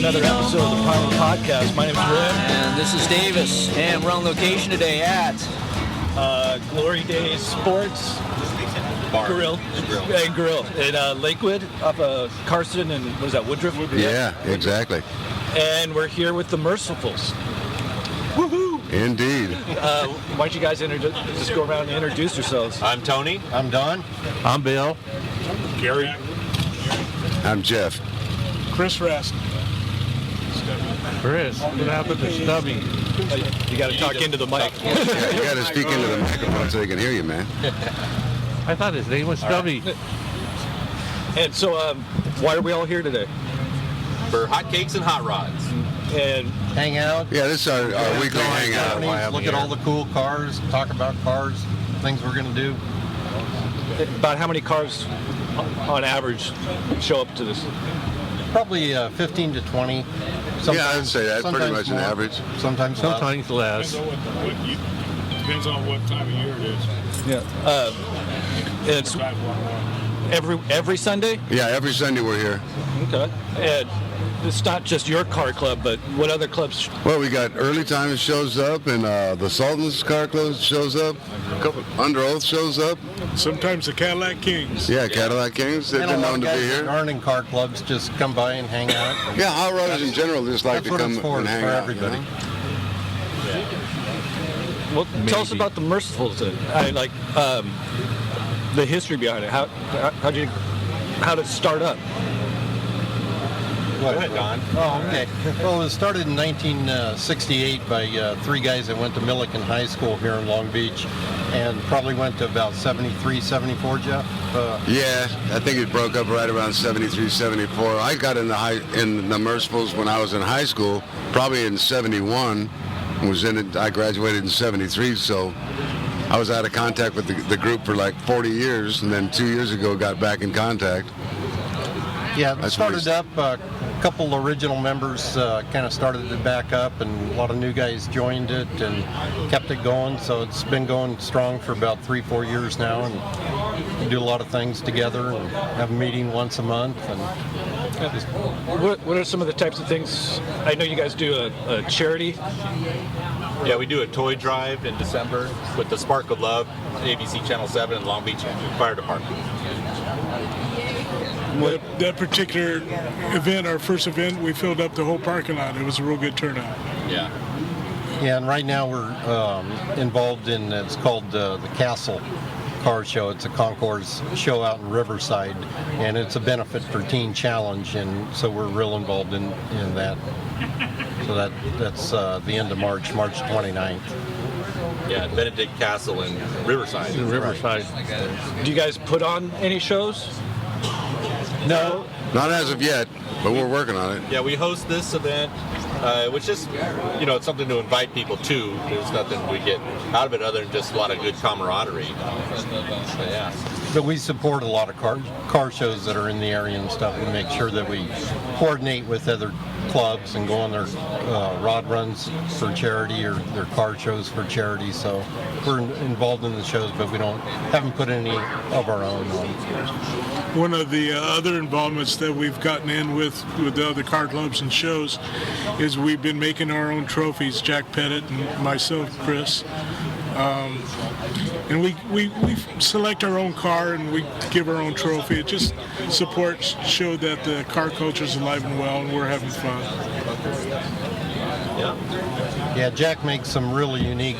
another episode of the Pilot Podcast. My name's Rim. And this is Davis. And we're on location today at Glory Days Sports Grill in Lakewood, off of Carson and what is that, Woodruff? Yeah, exactly. And we're here with the Mercifuls. Woohoo! Indeed. Why don't you guys just go around and introduce yourselves? I'm Tony. I'm Don. I'm Bill. Gary. I'm Jeff. Chris Rask. Chris, what happened to Stubby? You got to talk into the mic. Yeah, you got to speak into the microphone so they can hear you, man. I thought his name was Stubby. And so, why are we all here today? For hotcakes and hot rods. And Hang out. Yeah, this is our weekly hangout. Look at all the cool cars. Talk about cars. Things we're going to do. about how many cars on average show up to this? Probably 15 to 20. Yeah, I'd say that's pretty much an average. Sometimes less. Depends on what time of year it is. Yeah. It's every Sunday? Yeah, every Sunday we're here. Okay. And it's not just your car club, but what other clubs? Well, we got Early Time shows up, and the Sultan's Car Club shows up. Under Oath shows up. Sometimes the Cadillac Kings. Yeah, Cadillac Kings. They've and a been lot known of to be guys that here. aren't in car clubs just come by and hang out. Yeah, hot rodders in general just like to That's what come it's for, and hang for out. everybody. You know? Well, tell us about the Mercifuls then. The history behind it. How did it start up? Go ahead, Don. Oh, okay. Well, it was started in 1968 by three guys that went to Millikan High School here in Long Beach, and probably went to about 73, 74, Jeff? Yeah, I think it broke up right around 73, 74. I got in the Mercifuls when I was in high school, probably in 71. I graduated in 73, so I was out of contact with the group for like 40 years, and then 2 years ago got back in contact. Yeah, it started up. A couple original members kind of started it back up, and a lot of new guys joined it and kept it going. So it's been going strong for about 3-4 years now, and we do a lot of things together and have a meeting once a month. And what are some of the types of things? I know you guys do a charity. Yeah, we do a toy drive in December with the Spark of Love, ABC Channel 7 and Long Beach Fire Department. That particular event, our first event, we filled up the whole parking lot. It was a real good turnout. Yeah. Yeah, and right now we're involved in, it's called the Castle Car Show. It's a concourse show out in Riverside, and it's a benefit for Teen Challenge, and so we're real involved in that. So that's the end of March 29th. Yeah, Benedict Castle in Riverside. Do you guys put on any shows? No. Not as of yet, but we're working on it. Yeah, we host this event, which is, it's something to invite people to. There's nothing we get out of it other than just a lot of good camaraderie. So, yeah. But we support a lot of car shows that are in the area and stuff. We make sure that we coordinate with other clubs and go on their rod runs for charity or their car shows for charity. So we're involved in the shows, but we haven't put any of our own on. One of the other involvements that we've gotten in with the other car clubs and shows is we've been making our own trophies, Jack Pettit and myself, Chris. And we select our own car and we give our own trophy. It just supports, show that the car culture is alive and well, and we're having fun. Yeah, Jack makes some really unique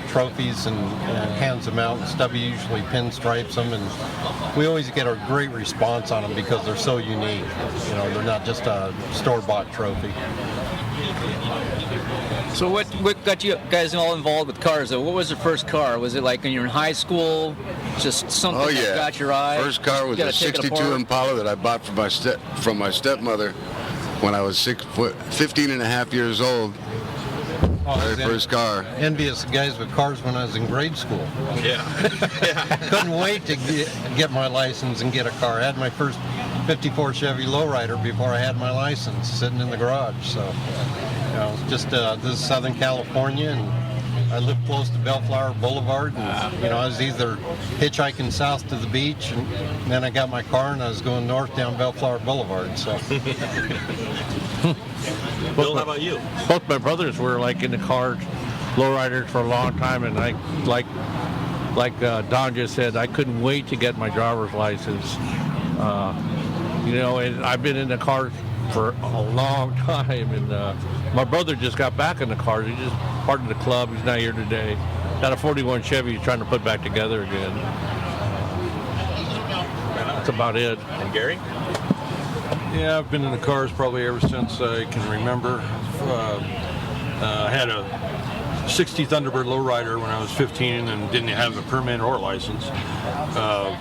trophies and hands them out, and Stubby usually pinstripes them, and we always get a great response on them because they're so unique. They're not just a store-bought trophy. So what got you guys all involved with cars, though? What was your first car? Was it like when you were in high school, just something that got your eye? First car was a 62 Impala that I bought from my stepmother when I was 15 and a half years old. Very first car. Envious of guys with cars when I was in grade school. Yeah. Couldn't wait to get my license and get a car. I had my first 54 Chevy lowrider before I had my license, sitting in the garage. So, this is Southern California, and I live close to Bellflower Boulevard, and I was either hitchhiking south to the beach, and then I got my car and I was going north down Bellflower Boulevard. So. Bill, how about you? Both my brothers were like in the cars, lowriders for a long time, and I like Don just said, I couldn't wait to get my driver's license. And I've been in the cars for a long time, and my brother just got back in the cars. He just part of the club. He's not here today. Got a 41 Chevy he's trying to put back together again. That's about it. And Gary? Yeah, I've been in the cars probably ever since I can remember. I had a 60 Thunderbird lowrider when I was 15 and didn't have a permit or license. I've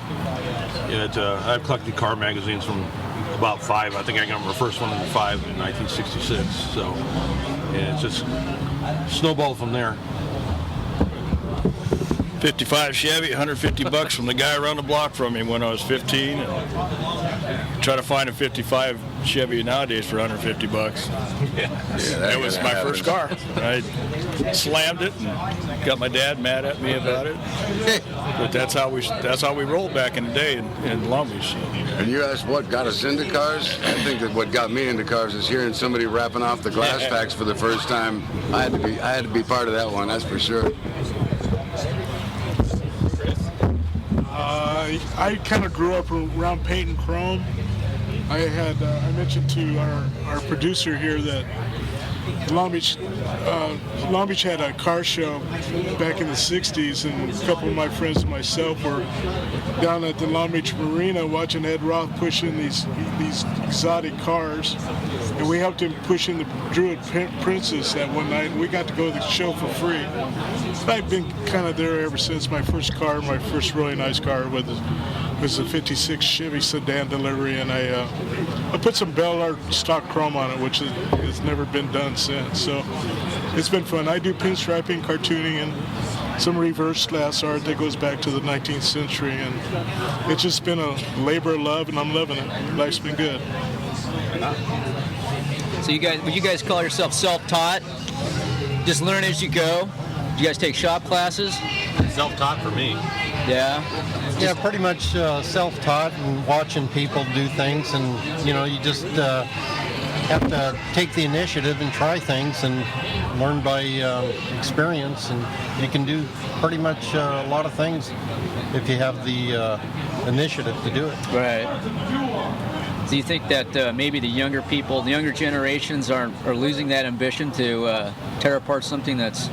collected car magazines from about 5. I think I got my first one in 5 in 1966. So yeah, it's just snowballed from there. 55 Chevy, $150 from the guy around the block from me when I was 15. And try to find a 55 Chevy nowadays for $150. That was my first car. I slammed it and got my dad mad at me about it. But that's how we rolled back in the day in Long Beach. And you asked what got us into cars? I think that what got me into cars is hearing somebody rapping off the glass packs for the first time. I had to be part of that one, that's for sure. I kind of grew up around paint and chrome. I mentioned to our producer here that Long Beach had a car show back in the 60s, and a couple of my friends and myself were down at the Long Beach Marina watching Ed Roth push in these exotic cars, and we helped him push in the Druid Princess that one night, and we got to go to the show for free. I've been kind of there ever since. My first really nice car was a 56 Chevy sedan delivery, and I put some Bellard stock chrome on it, which has never been done since. So it's been fun. I do pinstriping, cartooning, and some reverse glass art that goes back to the 19th century, and it's just been a labor of love, and I'm loving it. Life's been good. So would you guys call yourself self-taught? Just learn as you go? Do you guys take shop classes? Self-taught for me. Yeah. Yeah, pretty much self-taught and watching people do things, and you just have to take the initiative and try things and learn by experience, and you can do pretty much a lot of things if you have the initiative to do it. Right. Do you think that maybe the younger generations are losing that ambition to tear apart something that's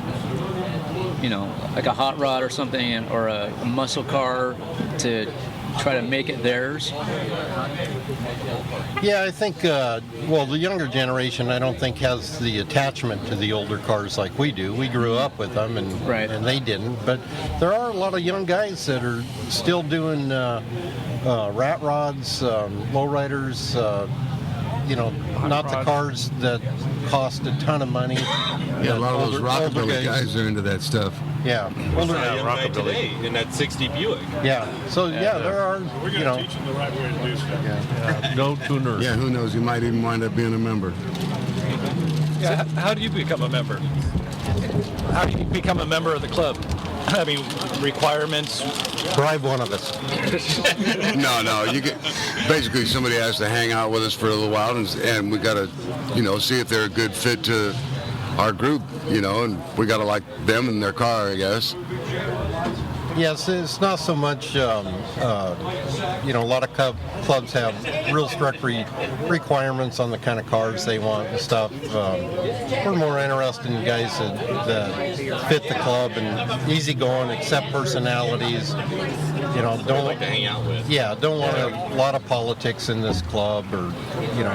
like a hot rod or something, or a muscle car, to try to make it theirs? Yeah, I think, the younger generation, I don't think has the attachment to the older cars like we do. We grew up with them, and they didn't. But there are a lot of young guys that are still doing rat rods, lowriders, not the cars that cost a ton of money. Yeah, a lot of those rockabilly guys are into that stuff. Yeah. Older guy today in that 60 Buick. Yeah. So there are. We're going to teach them the right way to do stuff. Yeah. No tuners. Yeah, who knows? You might even wind up being a member. Yeah. How do you become a member? How do you become a member of the club? I mean, requirements. Bribe one of us. No. You get basically somebody has to hang out with us for a little while, and we got to, see if they're a good fit to our group, and we got to like them and their car, I guess. Yes, it's not so much, a lot of clubs have real strict requirements on the kind of cars they want and stuff. We're more interested in guys that fit the club and easygoing, accept personalities. Don't like to hang out with. Yeah, don't want a lot of politics in this club or,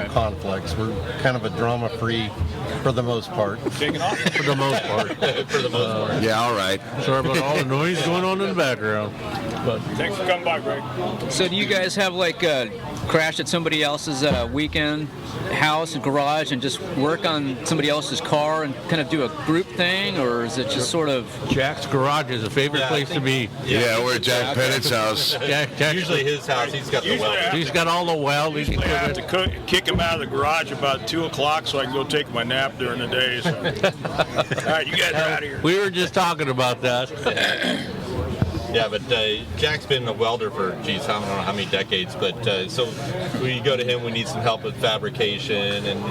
conflicts. We're kind of a drama-free for the most part. For the most part. For the most part. Yeah, all right. Sorry about all the noise going on in the background. But Thanks for coming by, Greg. So do you guys have like a crash at somebody else's weekend house, garage, and just work on somebody else's car and kind of do a group thing, or is it just sort of? Jack's garage is a favorite place to be. Yeah, we're at Jack Pettit's house. Jack's, Usually his house, he's got the well. he's got all the welding. Usually I have to kick him out of the garage about 2 o'clock so I can go take my nap during the day. So. All right, you guys are out of here. We were just talking about that. Yeah, but Jack's been a welder for, geez, I don't know how many decades, but so we go to him, we need some help with fabrication, and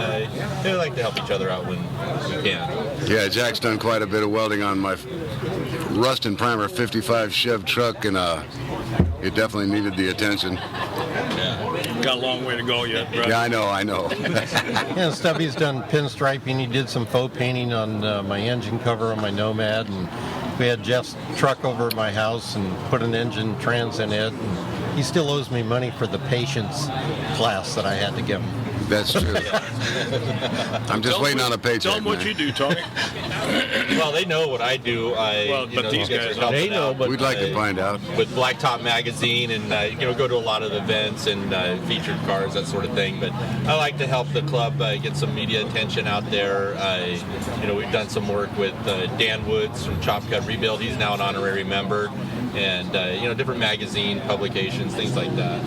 we like to help each other out when we can. Yeah, Jack's done quite a bit of welding on my rust and primer 55 Chev truck, and it definitely needed the attention. Got a long way to go yet, bro. Yeah, I know. Yeah, Stubby's done pinstriping. He did some faux painting on my engine cover on my Nomad, and we had Jeff's truck over at my house and put an engine trans in it. And he still owes me money for the patience class that I had to give him. That's true. I'm just waiting on a paycheck. Tell them what man. you do, Tony. Well, they know what I do. But these guys don't. They know, but We'd like to find out. With Blacktop Magazine, and go to a lot of events and featured cars, that sort of thing. But I like to help the club get some media attention out there. We've done some work with Dan Woods from Chop Cut Rebuild. He's now an honorary member, and different magazine publications, things like that.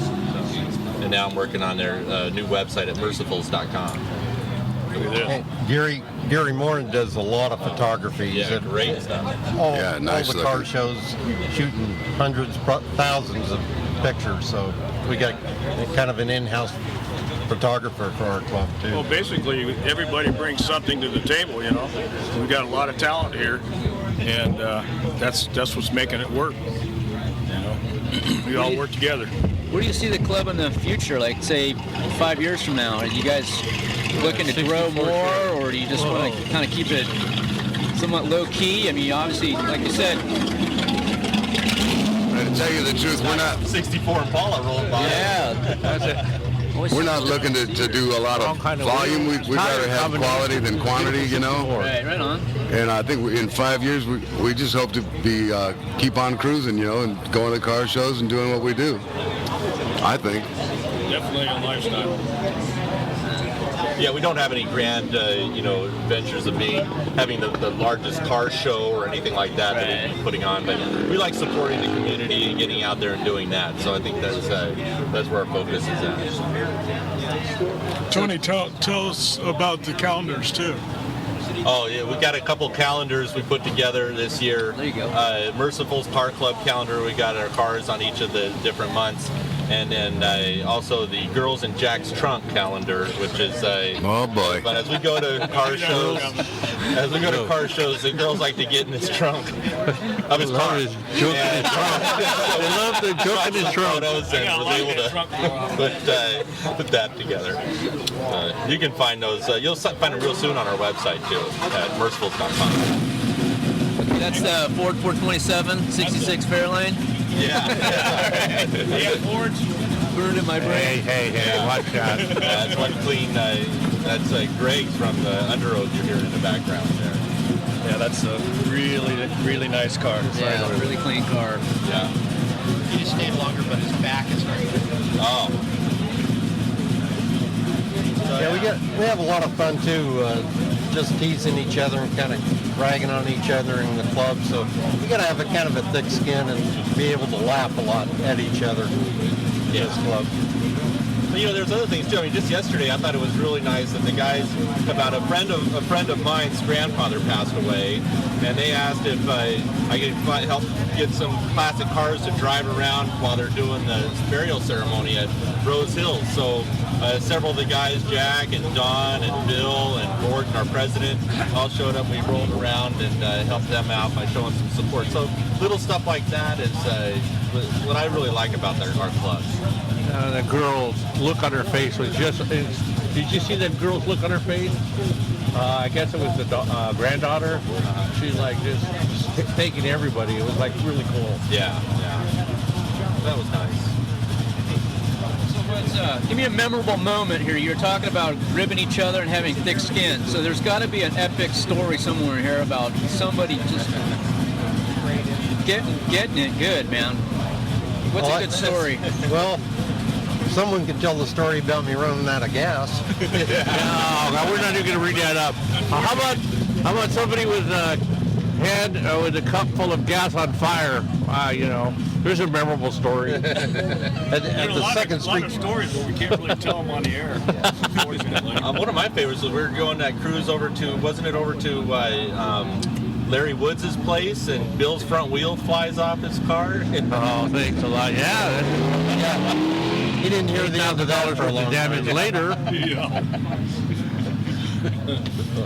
And now I'm working on their new website at Mercifuls.com. Hey, Gary Moore does a lot of photography. He's Yeah, at great stuff. all nice the car looking. shows, shooting hundreds, thousands of pictures. So we got kind of an in-house photographer for our club too. Well, basically, everybody brings something to the table, We've got a lot of talent here, and that's what's making it work. We all work together. Where do you see the club in the future? Like, say, 5 years from now? Are you guys looking to grow more, or do you just want to kind of keep it somewhat low key? I mean, obviously, like you said. To tell you the truth, we're not 64 Impala rolling by. Yeah, that's it. we're not looking to do a lot of volume. We'd rather have quality than quantity, Right on. And I think in 5 years we just hope to be keep on cruising, and going to car shows and doing what we do. I think. Definitely a lifestyle. Yeah, we don't have any grand, ventures of having the largest car show or anything like that that we're putting on. But we like supporting the community and getting out there and doing that. So I think that's where our focus is at. Tony, tell us about the calendars too. Oh, yeah, we got a couple calendars we put together this year. There you go. Mercifuls Car Club calendar. We got our cars on each of the different months. And then also the Girls in Jack's Trunk calendar, which is Oh boy. But as we go to car shows, the girls like to get in his trunk of his car. They love the joke in his trunk. Photos, and was able to put that together. You can find those. You'll find them real soon on our website too at mercifuls.com. That's Ford 427, 66 Fairlane. Yeah. Yeah, Fords. Burned in my brain. Hey, watch out. That's one clean. That's Greg from the Under Oath you're hearing in the background there. Yeah, that's a really, really nice car. Yeah, a really clean car. Yeah. He just stayed longer, but his back is hurt. Oh. Yeah, we have a lot of fun too, just teasing each other and kind of ragging on each other in the club. So we got to have a kind of a thick skin and be able to laugh a lot at each other in this club. But, there's other things too. I mean, just yesterday, I thought it was really nice that the guys about a friend of mine's grandfather passed away, and they asked if I could help get some classic cars to drive around while they're doing the burial ceremony at Rose Hills. So several of the guys, Jack and Don and Bill and Gordon, our president, all showed up. We rolled around and helped them out by showing some support. So little stuff like that is what I really like about our club. The girl's look on her face was just. Did you see that girl's look on her face? I guess it was the granddaughter. She's like just thanking everybody. It was like really cool. Yeah. That was nice. Give me a memorable moment here. You're talking about ribbing each other and having thick skin. So there's got to be an epic story somewhere here about somebody just getting it good, man. What's a good story? Well, someone could tell the story about me running out of gas. No, we're not even going to read that up. How about somebody with a with a cup full of gas on fire? There's a memorable story. At the Second Street. A lot of stories, but we can't really tell them on the air, unfortunately. One of my favorites was we were going that cruise over to, wasn't it over to Larry Woods' place, and Bill's front wheel flies off his car? Oh, thanks a lot. Yeah. He didn't hear the end of that for a long damage time. later.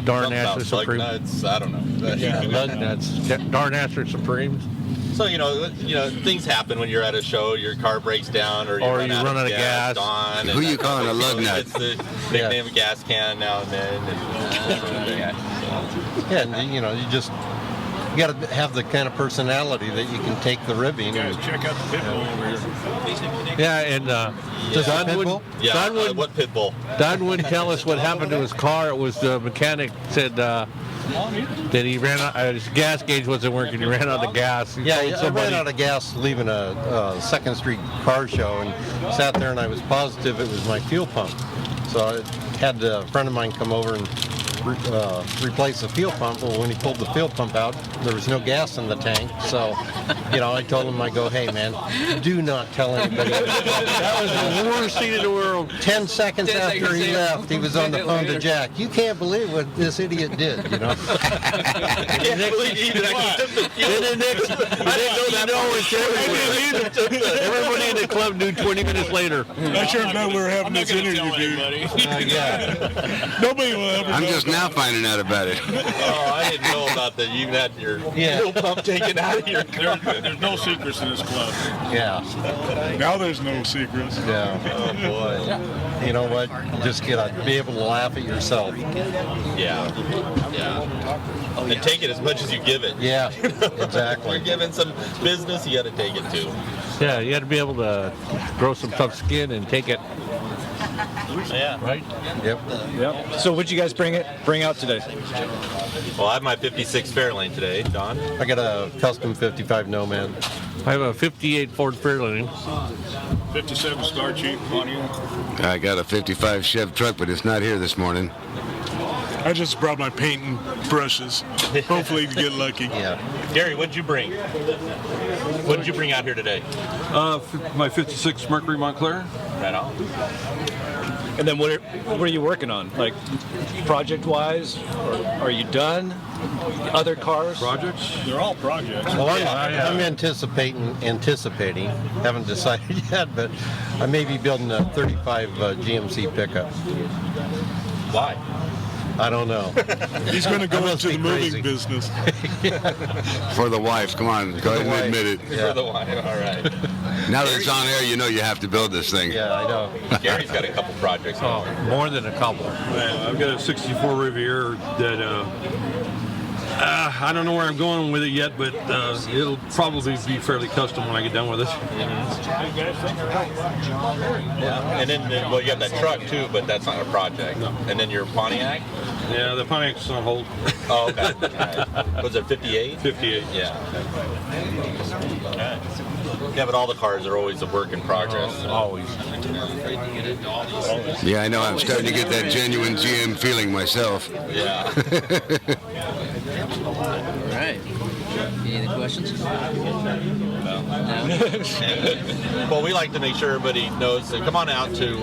Darn Asher Lug Supreme. nuts, I don't know. Yeah, lug nuts. Darn Asher Supremes. So things happen when you're at a show. Your car breaks down, or you run out of gas. Dawn, Who you calling a lug nut? It's the nickname of gas can now and then. And you got to have the kind of personality that you can take the ribbing. Guys, check out the pit bull over here. Yeah, and Don would, Yeah, Don would, what pit bull? Don wouldn't tell us what happened to his car. It was the mechanic said that he ran out, his gas gauge wasn't working. He ran out of gas. I ran out of gas leaving a Second Street car show and sat there, and I was positive it was my fuel pump. So I had a friend of mine come over and replace the fuel pump. Well, when he pulled the fuel pump out, there was no gas in the tank. So, I told him, hey, man, do not tell anybody. That was the worst thing in the world. 10 seconds after he left, he was on the phone to Jack. You can't believe what this idiot did, I can't believe he even actually took the fuel. Then the next everybody in the club knew 20 minutes later. I sure glad we were having this interview, dude. Nobody will ever I'm know. just now finding out about it. Oh, I didn't know about that. You had your fuel pump taken out of your car. There's no secrets in this club. Yeah. Now there's no secrets. Yeah. Oh, boy. You know what? You just got to be able to laugh at yourself. Yeah. And take it as much as you give it. Yeah, exactly. You're giving some business, you got to take it too. Yeah, you had to be able to grow some tough skin and take it. Yeah. Right? Yep. So what'd you guys bring out today? Well, I have my 56 Fairlane today, Don. I got a custom 55 Nomad. I have a 58 Ford Fairlane. 57 Star Chief Pontiac. I got a 55 Chev truck, but it's not here this morning. I just brought my paint and brushes. Hopefully you get lucky. Yeah. Gary, what'd you bring? What did you bring out here today? My 56 Mercury Montclair. Right on. And then what are you working on? Like project-wise? Or are you done? Other cars? Projects? They're all projects. Well, I'm anticipating, haven't decided yet, but I may be building a 35 GMC pickup. Why? I don't know. He's going to go must into the be moving crazy. business. For the wife, come on, go ahead and admit it. Yeah. For the wine. All right. Now that it's on air, you know you have to build this thing. Yeah, I know. Gary's got a couple projects. Oh, more than a couple. I've got a 64 Riviera that I don't know where I'm going with it yet, but it'll probably be fairly custom when I get done with it. Yeah. And then, well, you have that truck too, but that's not a project. No. And then your Pontiac? Yeah, the Pontiac's on hold. Oh, okay. All right. Was it 58? 58. Yeah. Okay. Yeah, but all the cars are always a work in progress. Always. Yeah, I know. I'm starting to get that genuine GM feeling myself. Yeah. All right. Any other questions? No. Well, we like to make sure everybody knows. So come on out to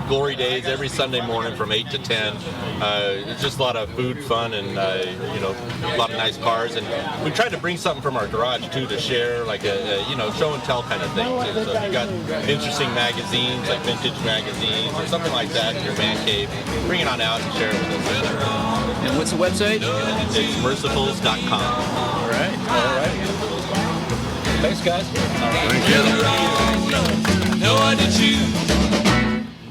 Glory Days every Sunday morning from 8 to 10. It's just a lot of food, fun, and a lot of nice cars. And we tried to bring something from our garage too to share, like a show and tell kind of thing. Too. So if you got interesting magazines, like vintage magazines or something like that in your man cave, bring it on out and share it with us. And what's the website? It's mercifuls.com. All right. Thanks, guys. Thank you. No one to choose,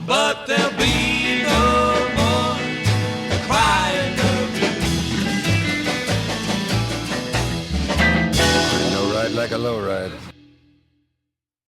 but there'll be no more crying of you. No ride like a low ride.